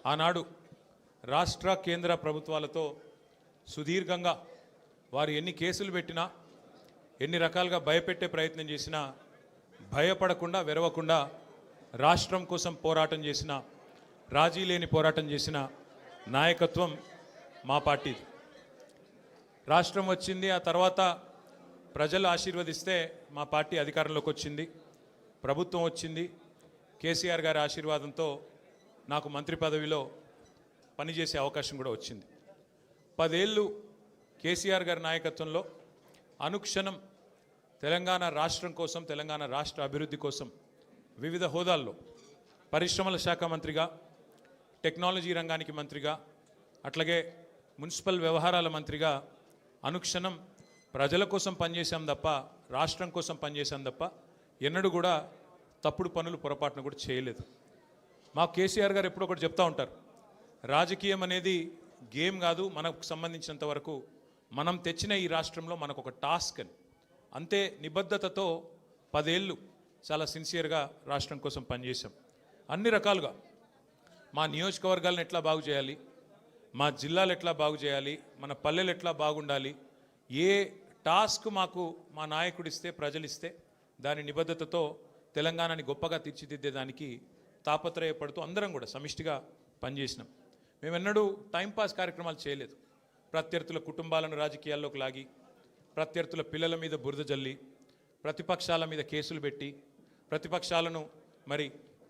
ఆనాడు రాష్ట్ర కేంద్ర ప్రభుత్వాలతో సుదీర్ఘంగా వారు ఎన్ని కేసులు పెట్టినా ఎన్ని రకాలుగా భయపెట్టే ప్రయత్నం చేసినా భయపడకుండా వెరవకుండా రాష్ట్రం కోసం పోరాటం చేసిన రాజీ లేని పోరాటం చేసిన నాయకత్వం మా పార్టీది. రాష్ట్రం వచ్చింది, ఆ తర్వాత ప్రజలు ఆశీర్వదిస్తే మా పార్టీ అధికారంలోకి వచ్చింది, ప్రభుత్వం వచ్చింది. కేసీఆర్ గారి ఆశీర్వాదంతో నాకు మంత్రి పదవిలో పనిచేసే అవకాశం కూడా వచ్చింది. 10 ఏళ్ళు కేసీఆర్ గారి నాయకత్వంలో అనుక్షణం తెలంగాణ రాష్ట్రం కోసం, తెలంగాణ రాష్ట్ర అభివృద్ధి కోసం వివిధ హోదాల్లో పరిశ్రమల శాఖ మంత్రిగా, టెక్నాలజీ రంగానికి మంత్రిగా, అట్లాగే మున్సిపల్ వ్యవహారాల మంత్రిగా అనుక్షణం ప్రజల కోసం పనిచేశాం తప్ప, రాష్ట్రం కోసం పనిచేశాం తప్ప ఎన్నడూ కూడా తప్పుడు పనులు పొరపాటున కూడా చేయలేదు. మా కేసీఆర్ గారు ఎప్పుడు ఒకటి చెప్తూ ఉంటారు, రాజకీయం అనేది గేమ్ కాదు, మనకు సంబంధించినంత వరకు మనం తెచ్చిన ఈ రాష్ట్రంలో మనకు ఒక టాస్క్ అని. అంతే నిబద్ధతతో 10 ఏళ్ళు చాలా సిన్సియర్గా రాష్ట్రం కోసం పనిచేశాం. అన్ని రకాలుగా మా నియోజకవర్గాలను ఎట్లా బాగు చేయాలి, మా జిల్లాలు ఎట్లా బాగు చేయాలి, మన పల్లెలు ఎట్లా బాగుండాలి, ఏ టాస్క్ మాకు మా నాయకుడు ఇస్తే, ప్రజలు ఇస్తే దాని నిబద్ధతతో తెలంగాణని గొప్పగా తీర్చిదిద్దేదానికి తాపత్రయపడుతూ అందరం కూడా సమిష్టిగా పనిచేసినాం. మేమెన్నడూ టైంపాస్ కార్యక్రమాలు చేయలేదు. ప్రత్యర్థుల కుటుంబాలను రాజకీయాల్లోకి లాగి, ప్రత్యర్థుల పిల్లల మీద బురద జల్లి, ప్రతిపక్షాల మీద కేసులు పెట్టి, ప్రతిపక్షాలను మరి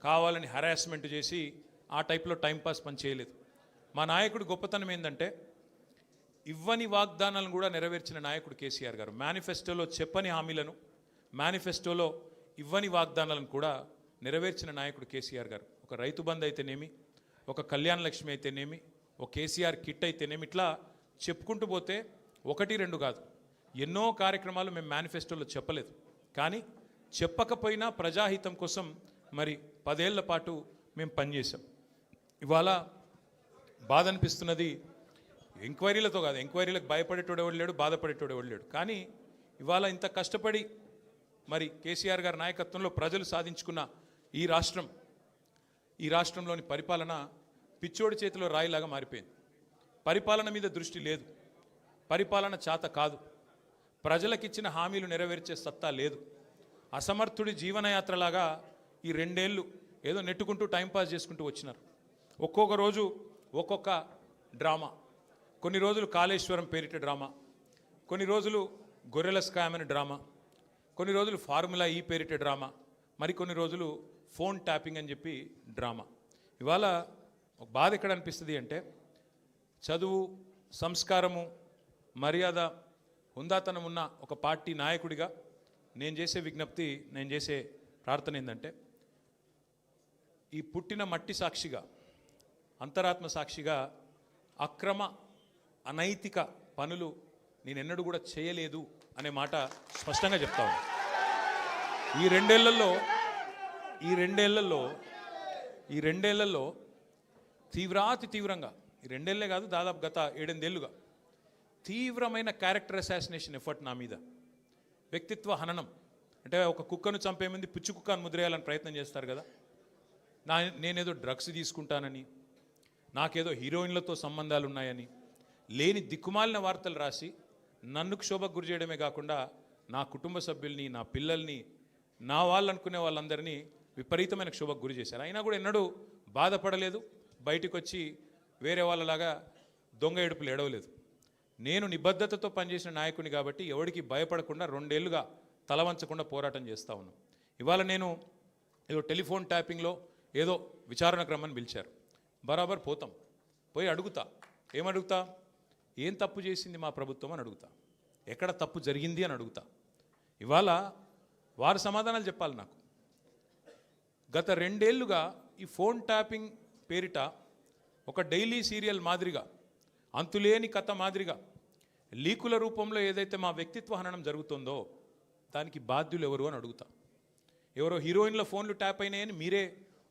కావాలని హరాస్మెంట్ చేసి ఆ టైప్లో టైంపాస్ పని చేయలేదు. మా నాయకుడు గొప్పతనం ఏంటంటే ఇవ్వని వాగ్దానాలను కూడా నెరవేర్చిన నాయకుడు కేసీఆర్ గారు. మేనిఫెస్టోలో చెప్పని హామీలను, మేనిఫెస్టోలో ఇవ్వని వాగ్దానాలను కూడా నెరవేర్చిన నాయకుడు కేసీఆర్ గారు. ఒక రైతు బంధు అయితేనేమి, ఒక కళ్యాణ లక్ష్మి అయితేనేమి, ఒక కేసీఆర్ కిట్ అయితేనేమి, ఇట్లా చెప్పుకుంటూ పోతే 1, 2 కాదు, ఎన్నో కార్యక్రమాలు మేము మేనిఫెస్టోలో చెప్పలేదు. కానీ చెప్పకపోయినా ప్రజాహితం కోసం మరి 10 ఏళ్ల పాటు మేము పనిచేసాం. ఇవాళ బాధ అనిపిస్తున్నది, ఎంక్వైరీలతో కాదు, ఎంక్వైరీలకు భయపడేటోడు ఎవడు లేడు, బాధపడేటోడు ఎవడు లేడు. కానీ ఇవాళ ఇంత కష్టపడి మరి కేసీఆర్ గారి నాయకత్వంలో ప్రజలు సాధించుకున్న ఈ రాష్ట్రంలోని పరిపాలన పిచ్చోడి చేతిలో రాయిలాగా మారిపోయింది. పరిపాలన మీద దృష్టి లేదు, పరిపాలన చేత కాదు, ప్రజలకిచ్చిన హామీలు నెరవేర్చే సత్తా లేదు. అసమర్థుడి జీవనయాత్రలాగా ఈ 2 ఏళ్ళు ఏదో నెట్టుకుంటూ టైంపాస్ చేసుకుంటూ వచ్చినారు. ఒక్కొక్క రోజు ఒక్కొక్క డ్రామా. కొన్ని రోజులు కాళేశ్వరం పేరిట డ్రామా, కొన్ని రోజులు గొర్రెల స్కామ్ అని డ్రామా, కొన్ని రోజులు ఫార్ములా ఈ పేరిట డ్రామా, మరికొన్ని రోజులు ఫోన్ ట్యాపింగ్ అని చెప్పి డ్రామా. ఇవాళ ఒక బాధ ఎక్కడ అనిపిస్తుంది అంటే, చదువు, సంస్కారము, మర్యాద, హుందాతనం ఉన్న ఒక పార్టీ నాయకుడిగా నేను చేసే విజ్ఞప్తి, నేను చేసే ప్రార్థన ఏంటంటే, ఈ పుట్టిన మట్టి సాక్షిగా, అంతరాత్మ సాక్షిగా అక్రమ అనైతిక పనులు నేనెన్నడూ కూడా చేయలేదు అనే మాట స్పష్టంగా చెప్తాను. ఈ రెండేళ్లలో తీవ్రాతి తీవ్రంగా, ఈ 2 ఏళ్లే కాదు, దాదాపు గత 7-8 ఏళ్ళుగా తీవ్రమైన క్యారెక్టర్ అసాసినేషన్ ఎఫర్ట్ నా మీద, వ్యక్తిత్వ హననం. అంటే ఒక కుక్కను చంపే ముందు పిచ్చి కుక్కను ముద్రేయాలని ప్రయత్నం చేస్తారు కదా, నేనేదో డ్రగ్స్ తీసుకుంటానని, నాకేదో హీరోయిన్లతో సంబంధాలు ఉన్నాయని లేని దిక్కుమాలిన వార్తలు రాసి నన్ను క్షోభకు గురి చేయడమే కాకుండా నా కుటుంబ సభ్యుల్ని, నా పిల్లల్ని, నా వాళ్ళు అనుకునే వాళ్ళందరినీ విపరీతమైన క్షోభకు గురి చేశారు. అయినా కూడా ఎన్నడూ బాధపడలేదు, బయటకు వచ్చి వేరే వాళ్ళలాగా దొంగ ఏడుపులు ఏడవలేదు. నేను నిబద్ధతతో పనిచేసిన నాయకుని కాబట్టి ఎవరికి భయపడకుండా 2 ఏళ్ళుగా తలవంచకుండా పోరాటం చేస్తూ ఉన్నాను. ఇవాళ నేను ఏదో టెలిఫోన్ ట్యాపింగ్లో ఏదో విచారణ క్రమాన్ని పిలిచారు, బరాబర్ పోతాం, పోయి అడుగుతా. ఏమడుగుతా? ఏం తప్పు చేసింది మా ప్రభుత్వం అని అడుగుతా, ఎక్కడ తప్పు జరిగింది అని అడుగుతా. ఇవాళ వారు సమాధానాలు చెప్పాలి నాకు. గత 2 ఏళ్ళుగా ఈ ఫోన్ ట్యాపింగ్ పేరిట ఒక డైలీ సీరియల్ మాదిరిగా, అంతులేని కథ మాదిరిగా లీకుల రూపంలో ఏదైతే మా వ్యక్తిత్వ హననం జరుగుతుందో దానికి బాధ్యులు ఎవరు అని అడుగుతా. ఎవరో హీరోయిన్ల ఫోన్లు ట్యాప్ అయినాయని మీరే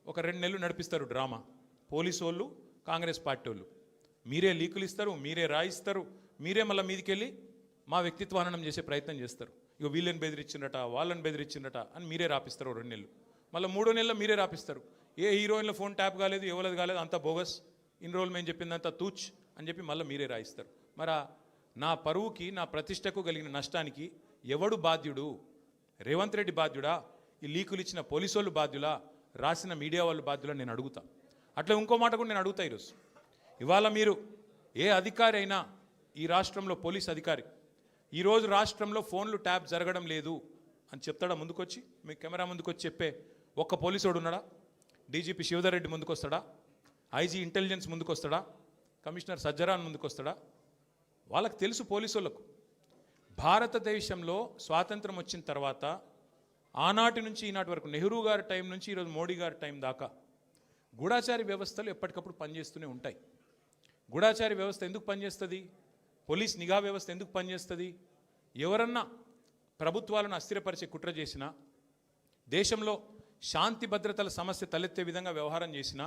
ఒక 2 నెలలు నడిపిస్తారు డ్రామా. పోలీసు వాళ్ళు, కాంగ్రెస్ పార్టీ వాళ్ళు మీరే లీకులు ఇస్తారు, మీరే రాయిస్తారు, మీరే మళ్ళీ మీదికెళ్ళి మా వ్యక్తిత్వ హననం చేసే ప్రయత్నం చేస్తారు. ఇక వీళ్ళని బెదిరించిందట, వాళ్ళని బెదిరించిందట అని మీరే రాపిస్తారు 2 నెలలు. మళ్ళీ 3వ నెలలో మీరే రాపిస్తారు. ఏ హీరోయిన్ల ఫోన్ ట్యాప్ కాలేదు, ఎవరిది కాలేదు, అంతా బోగస్, ఇన్ని రోజులు మేము చెప్పిందంతా తూచ్ అని చెప్పి మళ్ళీ మీరే రాయిస్తారు. మరి నా పరువుకి నా ప్రతిష్టకు కలిగిన నష్టానికి ఎవడు బాధ్యుడు? రేవంత్ రెడ్డి బాధ్యుడా? ఈ లీకులు ఇచ్చిన పోలీసు వాళ్ళు బాధ్యులా? రాసిన మీడియా వాళ్ళు బాధ్యులా? నేను అడుగుతా. అట్లా ఇంకో మాట కూడా నేను అడుగుతా. ఈరోజు ఇవాళ మీరు ఏ అధికారి అయినా ఈ రాష్ట్రంలో పోలీస్ అధికారి ఈరోజు రాష్ట్రంలో ఫోన్లు ట్యాప్ జరగడం లేదు అని చెప్తాడా? ముందుకొచ్చి మీ కెమెరా ముందుకొచ్చి చెప్పే ఒక్క పోలీసోడు ఉన్నాడా? డీజీపీ శివధర్ రెడ్డి ముందుకు వస్తాడా? ఐజీ ఇంటెలిజెన్స్ ముందుకు వస్తాడా? కమిషనర్ సజ్జరాన్ ముందుకు వస్తాడా? వాళ్ళకి తెలుసు పోలీసు వాళ్ళకు. భారతదేశంలో స్వాతంత్రం వచ్చిన తర్వాత ఆనాటి నుంచి ఈనాటి వరకు నెహ్రూ గారి టైం నుంచి ఈరోజు మోడీ గారి టైం దాకా గూఢాచారి వ్యవస్థలు ఎప్పటికప్పుడు పనిచేస్తూనే ఉంటాయి. గూఢాచారి వ్యవస్థ ఎందుకు పనిచేస్తుంది? పోలీస్ నిఘా వ్యవస్థ ఎందుకు పనిచేస్తుంది? ఎవరన్నా ప్రభుత్వాలను అస్థిరపరిచే కుట్ర చేసినా, దేశంలో శాంతి భద్రతల సమస్య తలెత్తే విధంగా వ్యవహారం చేసినా,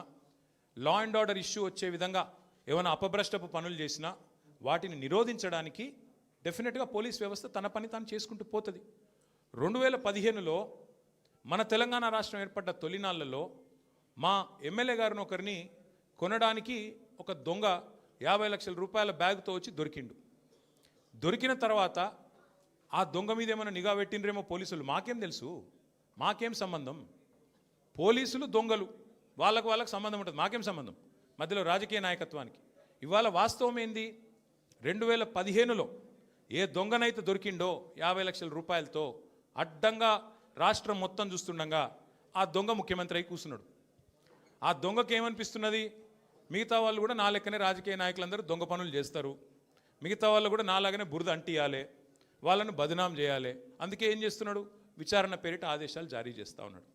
లా అండ్ ఆర్డర్ ఇష్యూ వచ్చే విధంగా ఏమైనా అపభ్రష్టపు పనులు చేసినా వాటిని నిరోధించడానికి డెఫినెట్గా పోలీస్ వ్యవస్థ తన పని తాను చేసుకుంటూ పోతుంది. 2015లో మన తెలంగాణ రాష్ట్రం ఏర్పడ్డ తొలినాళ్లలో మా ఎమ్మెల్యే గారిని ఒకరిని కొనడానికి ఒక దొంగ 50 లక్షల రూపాయల బ్యాగ్తో వచ్చి దొరికిండు. దొరికిన తర్వాత ఆ దొంగ మీద ఏమైనా నిఘా పెట్టిండ్రేమో పోలీసులు. మాకేం తెలుసు? మాకేం సంబంధం? పోలీసులు దొంగలు, వాళ్ళకు సంబంధం ఉంటుంది. మాకేం సంబంధం మధ్యలో రాజకీయ నాయకత్వానికి? ఇవాళ వాస్తవం ఏంది? 2015లో ఏ దొంగనైతే దొరికిండో 50 లక్షల రూపాయలతో అడ్డంగా రాష్ట్రం మొత్తం చూస్తుండగా ఆ దొంగ ముఖ్యమంత్రి అయి కూర్చున్నాడు. ఆ దొంగకి ఏమనిపిస్తున్నది? మిగతా వాళ్ళు కూడా నా లెక్కనే రాజకీయ నాయకులందరూ దొంగ పనులు చేస్తారు, మిగతా వాళ్ళు కూడా నాలాగనే బురద అంటియాలి, వాళ్ళను బదనాం చేయాలి. అందుకే ఏం చేస్తున్నాడు? విచారణ పేరిట ఆదేశాలు జారీ చేస్తూ ఉన్నాడు.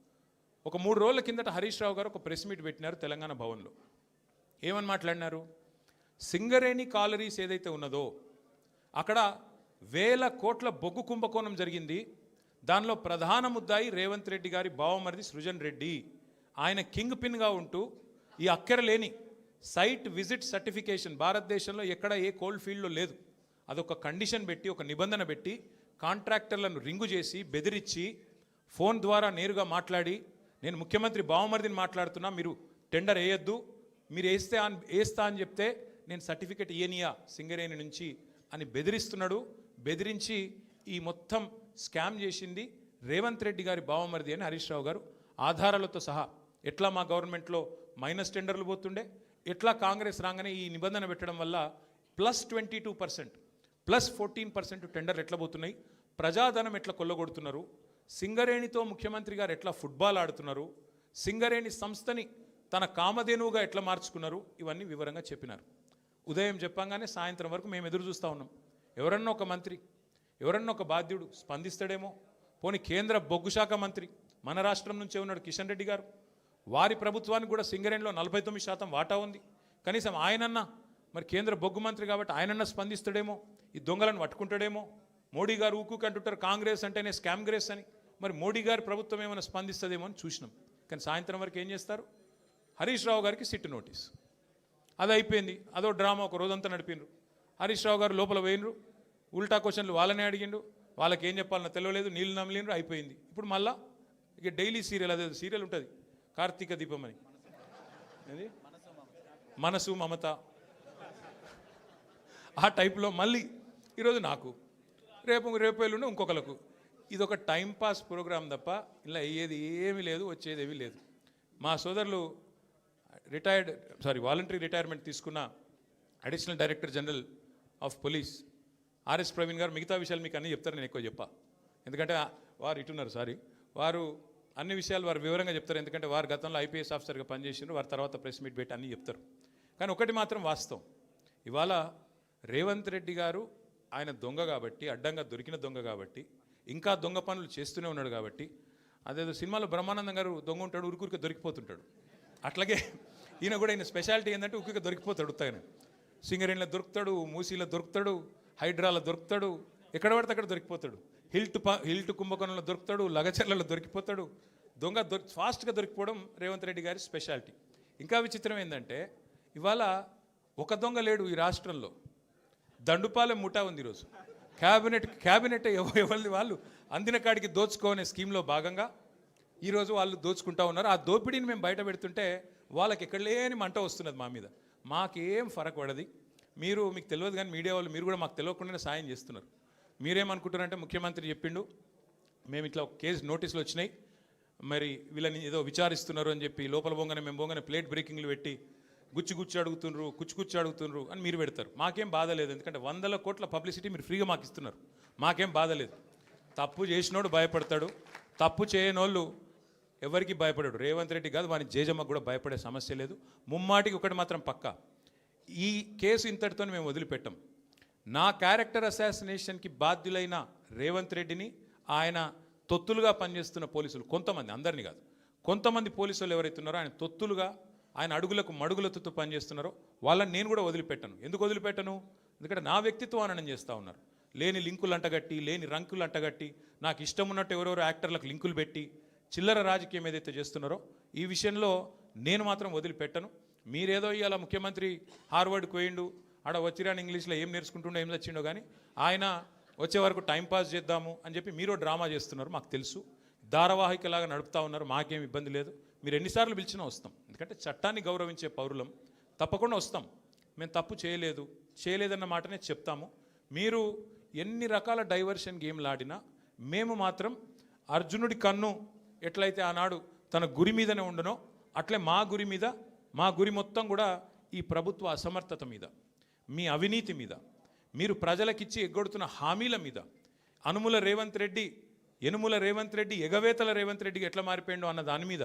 ఒక 3 రోజుల కిందట హరీష్ రావు గారు ఒక ప్రెస్ మీట్ పెట్టినారు తెలంగాణ భవన్లో. ఏమని మాట్లాడినారు? సింగరేణి కాలరీస్ ఏదైతే ఉన్నదో అక్కడ 1000 కోట్ల బొగ్గు కుంభకోణం జరిగింది. దానిలో ప్రధాన ముద్దాయి రేవంత్ రెడ్డి గారి బావమరిది సృజన్ రెడ్డి. ఆయన కింగ్ పిన్గా ఉంటూ ఈ అక్కర లేని సైట్ విజిట్ సర్టిఫికేషన్ భారతదేశంలో ఎక్కడ ఏ కోల్డ్ ఫీల్డ్లో లేదు. అదొక కండిషన్ పెట్టి, ఒక నిబంధన పెట్టి కాంట్రాక్టర్లను రింగు చేసి బెదిరించి ఫోన్ ద్వారా నేరుగా మాట్లాడి, నేను ముఖ్యమంత్రి బావమరిదిని మాట్లాడుతున్నా, మీరు టెండర్ వేయొద్దు, మీరు వేస్తా అని చెప్తే నేను సర్టిఫికేట్ ఇయనియా సింగరేణి నుంచి అని బెదిరిస్తున్నాడు. బెదిరించి ఈ మొత్తం స్కామ్ చేసింది రేవంత్ రెడ్డి గారి బావమరిది అని హరీష్ రావు గారు ఆధారాలతో సహా, ఎట్లా మా గవర్నమెంట్లో మైనస్ టెండర్లు పోతుండే, ఎట్లా కాంగ్రెస్ రాగానే ఈ నిబంధన పెట్టడం వల్ల +22% +14% టెండర్లు ఎట్లా పోతున్నాయి, ప్రజాధనం ఎట్లా కొల్లగొడుతున్నారు, సింగరేణితో ముఖ్యమంత్రి గారు ఎట్లా ఫుట్బాల్ ఆడుతున్నారు, సింగరేణి సంస్థని తన కామధేనువుగా ఎట్లా మార్చుకున్నారు, ఇవన్నీ వివరంగా చెప్పినారు. ఉదయం చెప్పంగానే సాయంత్రం వరకు మేము ఎదురు చూస్తూ ఉన్నాం. ఎవరన్నా ఒక మంత్రి, ఎవరన్నా ఒక బాధ్యుడు స్పందిస్తాడేమో. పోనీ కేంద్ర బొగ్గు శాఖ మంత్రి మన రాష్ట్రం నుంచే ఉన్నాడు కిషన్ రెడ్డి గారు, వారి ప్రభుత్వానికి కూడా సింగరేణిలో 49% వాటా ఉంది. కనీసం ఆయనన్నా, మరి కేంద్ర బొగ్గు మంత్రి కాబట్టి ఆయనన్నా స్పందిస్తాడేమో, ఈ దొంగలను పట్టుకుంటాడేమో. మోడీ గారు ఊకుకి అంటుంటారు కాంగ్రెస్ అంటేనే స్కామ్ గ్రేస్ అని, మరి మోడీ గారి ప్రభుత్వం ఏమైనా స్పందిస్తుందేమో అని చూసినాం. కానీ సాయంత్రం వరకు ఏం చేస్తారు? హరీష్ రావు గారికి సిట్ నోటీస్. అది అయిపోయింది, అదో డ్రామా ఒక రోజంతా నడిపిండ్రు. హరీష్ రావు గారు లోపల పోయినరు, ఉల్టా క్వశ్చన్లు వాళ్ళనే అడిగిండు, వాళ్ళకి ఏం చెప్పాలన్నా తెలియలేదు, నీళ్ళు నమిలిండ్రు, అయిపోయింది. ఇప్పుడు మళ్ళా ఇక డైలీ సీరియల్, అదే సీరియల్ ఉంటుంది కార్తీక దీపం అని, అది మనసు మమత, ఆ టైప్లో మళ్ళీ ఈరోజు నాకు, రేపు ఎల్లుండి ఇంకొకరికి. ఇది ఒక టైంపాస్ ప్రోగ్రాం తప్ప ఇలా అయ్యేది ఏమీ లేదు, వచ్చేది ఏమీ లేదు. మా సోదరులు వాలంటరీ రిటైర్మెంట్ తీసుకున్న additional director general of police RS Praveen గారు మిగతా విషయాలు మీకు అన్నీ చెప్తారు, నేను ఎక్కువ చెప్పా. ఎందుకంటే వారు ఇటున్నారు, వారు అన్ని విషయాలు వారు వివరంగా చెప్తారు. ఎందుకంటే వారు గతంలో ఐపీఎస్ ఆఫీసర్గా పనిచేసినారు, వారి తర్వాత ప్రెస్ మీట్ పెట్టి అన్నీ చెప్తారు. కానీ ఒకటి మాత్రం వాస్తవం, ఇవాళ రేవంత్ రెడ్డి గారు ఆయన దొంగ కాబట్టి, అడ్డంగా దొరికిన దొంగ కాబట్టి, ఇంకా దొంగ పనులు చేస్తూనే ఉన్నాడు కాబట్టి, అదేదో సినిమాలో బ్రహ్మానందం గారు దొంగ ఉంటాడు, ఉరికురికే దొరికిపోతుంటాడు. అట్లాగే ఈయన కూడా, ఈయన స్పెషాలిటీ ఏంటంటే ఉరికురికే దొరికిపోతాడు. ఉత్తగానే సింగరేణిలో దొరుకుతాడు, మూసీలో దొరుకుతాడు, హైడ్రాలో దొరుకుతాడు, ఎక్కడ పడితే అక్కడ దొరికిపోతాడు. హిల్ట్ కుంభకోణంలో దొరుకుతాడు, లగచర్లలో దొరికిపోతాడు. దొంగ ఫాస్ట్గా దొరికిపోవడం రేవంత్ రెడ్డి గారి స్పెషాలిటీ. ఇంకా విచిత్రం ఏంటంటే ఇవాళ ఒక దొంగ లేడు ఈ రాష్ట్రంలో, దండుపాలెం ముఠా ఉంది ఈరోజు. క్యాబినెట్ ఎవరిది వాళ్ళు అందిన కాడికి దోచుకోనే స్కీమ్లో భాగంగా ఈరోజు వాళ్ళు దోచుకుంటా ఉన్నారు. ఆ దోపిడీని మేము బయట పెడుతుంటే వాళ్ళకి ఎక్కడ లేని మంట వస్తున్నది మా మీద. మాకేం ఫరక్ పడది. మీకు తెలియదు కానీ మీడియా వాళ్ళు మీరు కూడా మాకు తెలియకుండానే సాయం చేస్తున్నారు. మీరేమనుకుంటారంటే ముఖ్యమంత్రి చెప్పిండు మేము ఇట్లా కేసు నోటీసులు వచ్చినాయి, మరి వీళ్ళని ఏదో విచారిస్తున్నారు అని చెప్పి లోపల బొంగనే మేము బొంగనే ప్లేట్ బ్రేకింగ్లు పెట్టి గుచ్చి అడుగుతుండ్రు అని మీరు పెడతారు. మాకేం బాధ లేదు, ఎందుకంటే 100 కోట్ల పబ్లిసిటీ మీరు ఫ్రీగా మాకు ఇస్తున్నారు. మాకేం బాధ లేదు. తప్పు చేసినోడు భయపడతాడు, తప్పు చేయనోళ్ళు ఎవరికి భయపడాడు. రేవంత్ రెడ్డి కాదు, వాని జేజమ్మకు కూడా భయపడే సమస్య లేదు. ముమ్మాటికి ఒకటి మాత్రం పక్కా, ఈ కేసు ఇంతటితో మేము వదిలిపెట్టాం. నా క్యారెక్టర్ అసాసినేషన్కి బాధ్యులైన రేవంత్ రెడ్డిని ఆయన తొత్తులుగా పనిచేస్తున్న పోలీసులు కొంతమంది, అందరినీ కాదు, కొంతమంది పోలీసులు ఎవరైతే ఉన్నారో ఆయన తొత్తులుగా, ఆయన అడుగులకు మడుగులతో పనిచేస్తున్నారో వాళ్ళని నేను కూడా వదిలిపెట్టను. ఎందుకు వదిలిపెట్టను? ఎందుకంటే నా వ్యక్తిత్వం హననం చేస్తూ ఉన్నారు. లేని లింకులు అంటగట్టి, లేని రంకులు అంటగట్టి, నాకు ఇష్టం ఉన్నట్టు ఎవరెవరో యాక్టర్లకు లింకులు పెట్టి చిల్లర రాజకీయం ఏదైతే చేస్తున్నారో ఈ విషయంలో నేను మాత్రం వదిలిపెట్టను. మీరేదో ఇవాళ ముఖ్యమంత్రి హార్వర్డ్కి పోయిండు, ఆడ వచ్చిరాని ఇంగ్లీష్లో ఏం నేర్చుకుంటుండో ఏం తెచ్చిండో కానీ ఆయన వచ్చే వరకు టైంపాస్ చేద్దాము అని చెప్పి మీరు డ్రామా చేస్తున్నారు. మాకు తెలుసు, ధారావాహికలాగా నడుపుతా ఉన్నారు. మాకేం ఇబ్బంది లేదు. మీరు ఎన్నిసార్లు పిలిచినా వస్తాం, ఎందుకంటే చట్టాన్ని గౌరవించే పౌరులం. తప్పకుండా వస్తాం. మేము తప్పు చేయలేదన్న మాటనే చెప్తాము. మీరు ఎన్ని రకాల డైవర్షన్ గేమ్లు ఆడినా మేము మాత్రం అర్జునుడి కన్ను ఎట్లయితే ఆనాడు తన గురి మీదనే ఉండనో అట్లే మా గురి మొత్తం కూడా ఈ ప్రభుత్వ అసమర్థత మీద, మీ అవినీతి మీద, మీరు ప్రజలకిచ్చి ఎగ్గొడుతున్న హామీల మీద, యనుమల రేవంత్ రెడ్డి ఎగవేతల రేవంత్ రెడ్డికి ఎట్లా మారిపోయిండో అన్న దాని మీద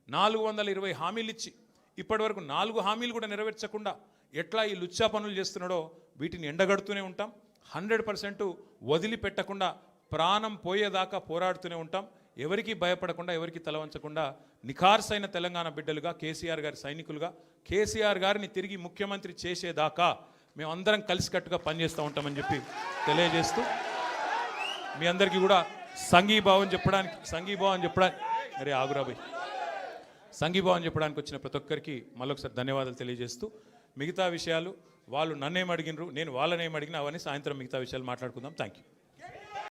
420 హామీలు ఇచ్చి ఇప్పటివరకు 4 హామీలు కూడా నెరవేర్చకుండా ఎట్లా ఈ లుచ్చా పనులు చేస్తున్నాడో వీటిని ఎండగడుతూనే ఉంటాం. 100% వదిలిపెట్టకుండా ప్రాణం పోయేదాకా పోరాడుతూనే ఉంటాం. ఎవరికి భయపడకుండా, ఎవరికి తలవంచకుండా నిఖార్సైన తెలంగాణ బిడ్డలుగా, కేసీఆర్ గారి సైనికులుగా, కేసీఆర్ గారిని తిరిగి ముఖ్యమంత్రి చేసేదాకా మేమందరం కలిసికట్టుగా పనిచేస్తూ ఉంటామని చెప్పి తెలియజేస్తూ మీ అందరికీ కూడా సంఘీభావం చెప్పడానికి వచ్చిన ప్రతి ఒక్కరికి మళ్ళొకసారి ధన్యవాదాలు తెలియజేస్తూ, మిగతా విషయాలు వాళ్ళు నన్నేం అడిగినరు, నేను వాళ్ళనేం అడిగినా అవన్నీ సాయంత్రం మిగతా విషయాలు మాట్లాడుకుందాం. Thank you.